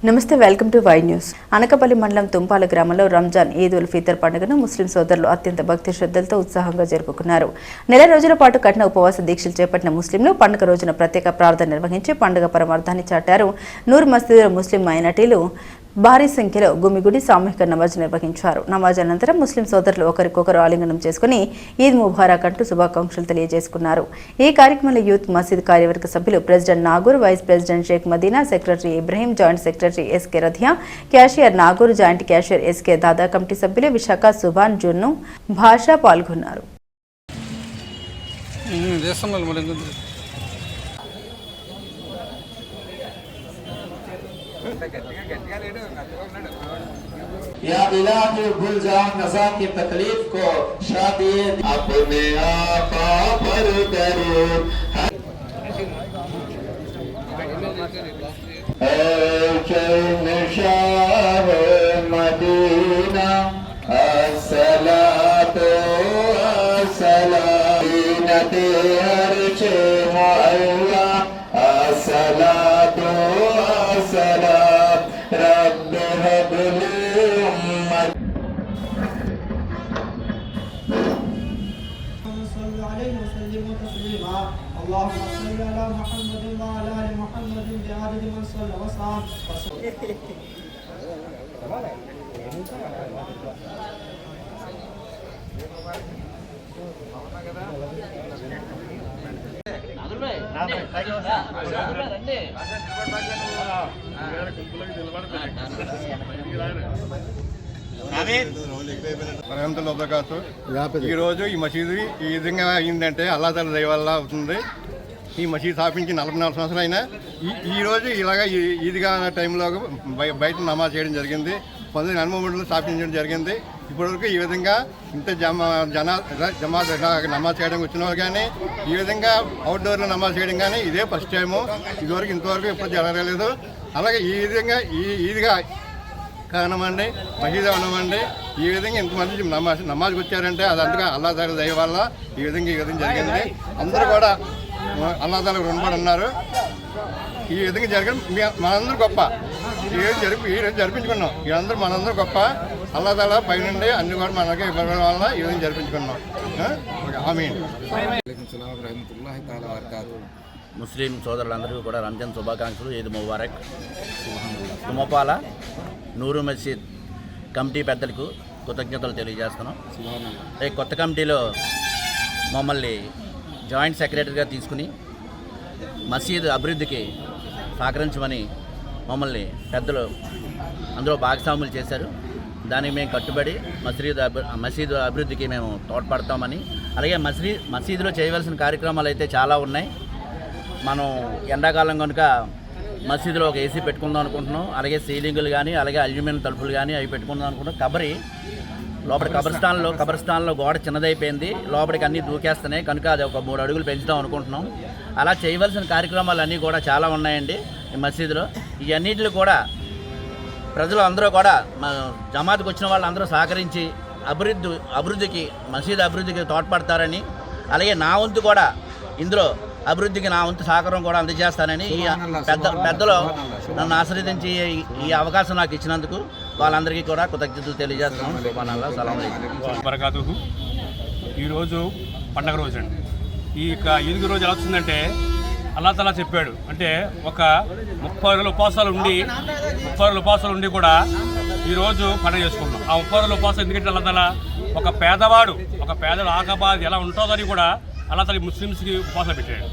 నమస్తే, welcome to Y news. Anakapalli మండలం తుంపాల గ్రామంలో రంజాన్ ఈద్ ఉల్ ఫితర్ పండుగను ముస్లిం సోదరులు అత్యంత భక్తి శ్రద్ధలతో ఉత్సాహంగా జరుపుకున్నారు. నెల రోజుల పాటు కఠిన ఉపవాస దీక్షలు చేపట్టిన ముస్లింలు పండుగ రోజున ప్రత్యేక ప్రార్థన నిర్వహించి పండుగ పరమార్థాన్ని చాటారు. నూర్ మసీదులో ముస్లిం మైనార్టీలు భారీ సంఖ్యలో గుమిగుడి సామూహిక నమాజ్ నిర్వహించారు. నమాజ్ అనంతరం ముస్లిం సోదరులు ఒకరికొకరు ఆలింగనం చేసుకుని ఈద్ ముబారక్ అంటూ శుభాకాంక్షలు తెలియజేసుకున్నారు. ఈ కార్యక్రమంలో యూత్ మసీద్ కార్యవర్గ సభ్యులు president Nagur, vice president Shaik Madina, secretary Ibrahim, joint secretary SK Rathiya, cashier Nagur, joint cashier SK Dada, committee సభ్యులు విశాఖ, సుభాన్, జున్ను, భాష పాల్గొన్నారు. या इलाही भूल जाओ नज़ा की तकलीफ को शादी अपने आका पर दरूद शाह मदीना अस्सलातु अस्सलामते अर्शे मुअल्ला अस्सलातु अस्सलाम रब्ब हबली اللهم صل على محمد وعلى ال محمد بعدد من صلى وصام ఈ రోజు ఈ మసీదు ఈ విధంగా అయిందంటే అల్లా తఆలా దయ వల్ల అవుతుంది. ఈ మసీదు స్థాపించి 44 సంవత్సరాలు అయినా ఈ రోజు ఇలాగా ఈద్గా టైంలో బయట నమాజ్ చేయడం జరిగింది. 1983లో స్థాపించడం జరిగింది. ఇప్పటివరకు ఈ విధంగా ఇంత జమాత్ నమాజ్ చేయడం వచ్చిన వాళ్ళు కానీ ఈ విధంగా అవుట్డోర్లో నమాజ్ చేయడం కానీ ఇదే ఫస్ట్ టైము. ఇదివరకు ఇంతవరకు ఎప్పుడు జరగలేదు. అలాగే ఈ విధంగా ఈద్గా కారణమండి మసీదు అనమండి ఈ విధంగా ఇంతమంది నమాజ్కి వచ్చారంటే అది అందుకే అల్లా తఆలా దయ వల్ల ఈ విధంగా జరిగింది. అందరూ కూడా అల్లా తఆలా రుణపడి ఉన్నారు. ఈ విధంగా జరగడం మనందరూ గొప్ప. ఈ రోజు జరిపించుకున్నాం. వీళ్ళందరూ మనందరూ గొప్ప. అల్లా తఆలా పైనుండి అన్ని కూడా మనకి ఇవ్వడం వల్ల ఈ విధంగా జరిపించుకున్నాం. ఆమీన్. ముస్లిం సోదరులందరికీ కూడా రంజాన్ శుభాకాంక్షలు, ఈద్ ముబారక్. తుమ్మపాల నూరు మసీద్ కమిటీ పెద్దలకు కృతజ్ఞతలు తెలియజేస్తున్నాం. ఈ కొత్త కమిటీలో మమ్మల్ని జాయింట్ సెక్రటరీగా తీసుకుని మసీద్ అభివృద్ధికి సహకరించమని మమ్మల్ని పెద్దలు అందులో భాగస్వాములు చేశారు. దానికి మేము కట్టుబడి మసీదు అభివృద్ధికి మేము తోడ్పడతామని, అలాగే మసీదులో చేయవలసిన కార్యక్రమాలు అయితే చాలా ఉన్నాయి. మనం ఎండాకాలం కనుక మసీదులో ఒక ఏసీ పెట్టుకుందాం అనుకుంటున్నాం. అలాగే సీలింగులు కానీ అలాగే అల్యూమినియం తలుపులు కానీ అవి పెట్టుకుందాం అనుకుంటున్నాం. లోపల కబర్స్థాన్లో గోడ చిన్నదైపోయింది. లోపలికి అన్నీ దూకేస్తున్నాయి కనుక అది ఒక 3 అడుగులు పెంచుదాం అనుకుంటున్నాం. అలా చేయవలసిన కార్యక్రమాలు అన్నీ కూడా చాలా ఉన్నాయండి ఈ మసీదులో. ఇవన్నిటిలో కూడా ప్రజలు అందరూ కూడా జమాత్కి వచ్చిన వాళ్ళందరూ సహకరించి అభివృద్ధికి మసీదు అభివృద్ధికి తోడ్పడతారని, అలాగే నా వంతు కూడా ఇందులో అభివృద్ధికి నా వంతు సహకారం కూడా అందజేస్తానని ఈ పెద్దలు నన్ను ఆశీర్వదించి ఈ అవకాశం నాకు ఇచ్చినందుకు వాళ్ళందరికీ కూడా కృతజ్ఞతలు తెలియజేస్తున్నాం. ఈరోజు పండగ రోజు అండి. ఈ ఈద్ రోజు ఎలా వస్తుందంటే అల్లా తఆలా చెప్పాడు. అంటే ఒక 30 రోజుల ఉపవాసాలు ఉండి కూడా ఈరోజు పండుగ చేసుకుంటున్నాం. ఆ 30 రోజుల ఉపవాసం ఎందుకంటే అల్లా తఆలా ఒక పేదవాడు ఆకబాద్ ఎలా ఉంటుందని కూడా అల్లా తఆలా ముస్లిమ్స్కి ఉపవాసాలు పెట్టాడు.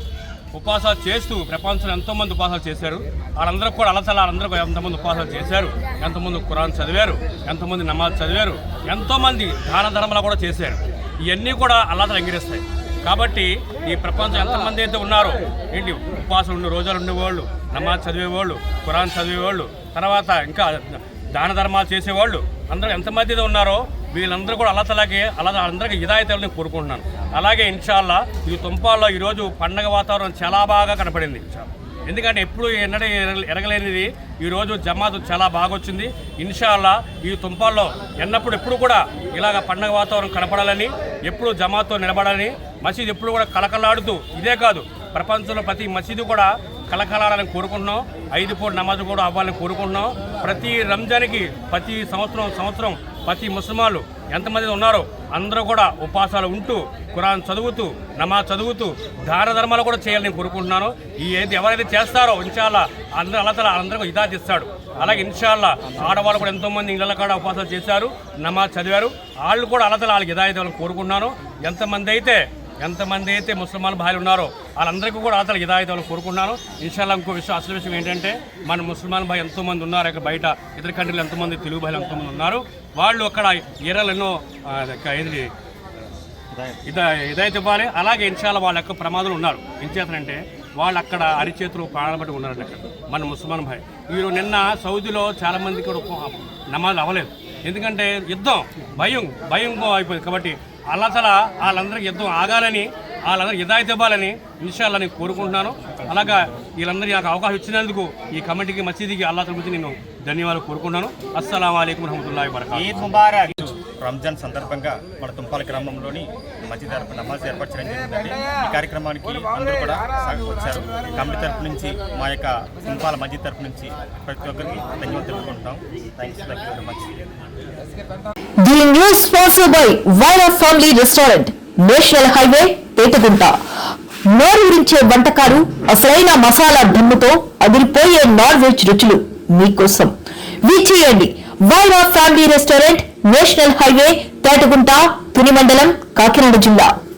ఉపవాసాలు చేస్తూ ప్రపంచంలో ఎంతోమంది ఉపవాసాలు చేశారు. వాళ్ళందరూ కూడా అల్లా తఆలా అందరూ ఎంతమంది ఉపవాసాలు చేశారు, ఎంతమంది ఖురాన్ చదివారు, ఎంతమంది నమాజ్ చదివారు, ఎంతోమంది దాన ధర్మాలు కూడా చేశారు. ఇవన్నీ కూడా అల్లా తఆలా అంగీకరిస్తాయి. కాబట్టి ఈ ప్రపంచం ఎంతమంది అయితే ఉన్నారో ఏంటి ఉపవాసాలు ఉండే రోజులు ఉండేవాళ్ళు, నమాజ్ చదివేవాళ్ళు, ఖురాన్ చదివేవాళ్ళు, తర్వాత ఇంకా దాన ధర్మాలు చేసేవాళ్ళు అందరూ ఎంతమంది అయితే ఉన్నారో వీళ్ళందరూ కూడా అల్లా తఆలాకి అందరికీ హిదాయత్ నేను కోరుకుంటున్నాను. అలాగే ఇన్షాల్లా ఈ తుంపాల్లో ఈరోజు పండగ వాతావరణం చాలా బాగా కనపడింది. ఎందుకంటే ఎప్పుడు ఎరగలేనిది ఈరోజు జమాత్ చాలా బాగా వచ్చింది. ఇన్షాల్లా ఈ తుంపాల్లో ఎప్పుడు కూడా ఇలాగ పండగ వాతావరణం కనపడాలని, ఎప్పుడు జమాత్తో నిలబడాలని, మసీదు ఎప్పుడు కూడా కలకలాడుతూ, ఇదే కాదు ప్రపంచంలో ప్రతి మసీదు కూడా కలకలాలని కోరుకుంటున్నాం. 5 పూట నమాజ్ కూడా అవ్వాలని కోరుకుంటున్నాం. ప్రతి రంజాన్కి ప్రతి సంవత్సరం ప్రతి ముస్లిమాలు ఎంతమంది ఉన్నారో అందరూ కూడా ఉపవాసాలు ఉంటూ ఖురాన్ చదువుతూ నమాజ్ చదువుతూ దాన ధర్మాలు కూడా చేయాలని కోరుకుంటున్నాను. ఈ ఎవరైతే చేస్తారో ఇన్షాల్లా అందరూ అల్లాహ్ అందరికీ హిదాయత్ ఇస్తాడు. అలాగే ఇన్షాల్లా ఆడవాళ్ళు కూడా ఎంతోమంది ఇళ్ళ కాడ ఉపవాసాలు చేశారు, నమాజ్ చదివారు. వాళ్ళు కూడా అల్లాహ్ వాళ్ళకి హిదాయత్ ఇవ్వాలని కోరుకుంటున్నాను. ఎంతమంది అయితే ముస్లిమాన్ భార్యలు ఉన్నారో వాళ్ళందరికీ కూడా అతను హిదాయత్ ఇవ్వాలని కోరుకుంటున్నాను. ఇన్షాల్లా ఇంకో అసలు విషయం ఏంటంటే మన ముస్లిమాన్ భాయ్ ఎంతోమంది ఉన్నారు. ఇక్కడ బయట ఇతర కంట్రీలు ఎంతోమంది తెలుగు భార్యలు ఎంతోమంది ఉన్నారు. వాళ్ళు అక్కడ ఏరియాలో ఎన్నో హిదాయత్ ఇవ్వాలి. అలాగే ఇన్షాల్లా వాళ్ళ యొక్క ప్రమాదాలు ఉన్నారు. ఏం చేస్తారంటే వాళ్ళు అక్కడ అరిచేతులు ప్రాణాలు బట్టి ఉన్నారండి అక్కడ మన ముస్లిమాన్ భాయ్. వీరు నిన్న సౌదీలో చాలామంది కూడా నమాజ్ అవ్వలేదు. ఎందుకంటే యుద్ధం భయం అయిపోయింది. కాబట్టి అల్లాహ్ తఆలా వాళ్ళందరికీ యుద్ధం ఆగాలని వాళ్ళందరికీ హిదాయత్ ఇవ్వాలని ఇన్షాల్లా నేను కోరుకుంటున్నాను. అలాగా వీళ్ళందరికీ నాకు అవకాశం ఇచ్చినందుకు ఈ కమిటీకి మసీదుకి అల్లాహ్ తఆలా గురించి నేను ధన్యవాదాలు కోరుకుంటున్నాను. అస్సలాము అలైకుం వరహ్మతుల్లాహి వబరకాతుహు. ఈద్ ముబారక్. రంజాన్ సందర్భంగా మన తుంపాల గ్రామంలోని మస్జిద్ నమాజ్ ఏర్పాటు చేయడం జరిగిందండి. ఈ కార్యక్రమానికి అందరూ కూడా వచ్చారు. కమిటీ తరపు నుంచి మా యొక్క తుంపాల మస్జిద్ తరపు నుంచి ప్రతి ఒక్కరికి ధన్యవాదాలు తెలుపుకుంటాం. Thank you very much. The news sponsored by Vaira Family Restaurant, national highway Etugunta. నోరూరించే వంటకాలు, అసలైన మసాలా దిమ్ముతో అదిరిపోయే నాన్ వెజ్ రుచులు మీకోసం. విచ్చేయండి Vaira family restaurant, national highway, Tetagunta, Tuni మండలం, కాకినాడ జిల్లా.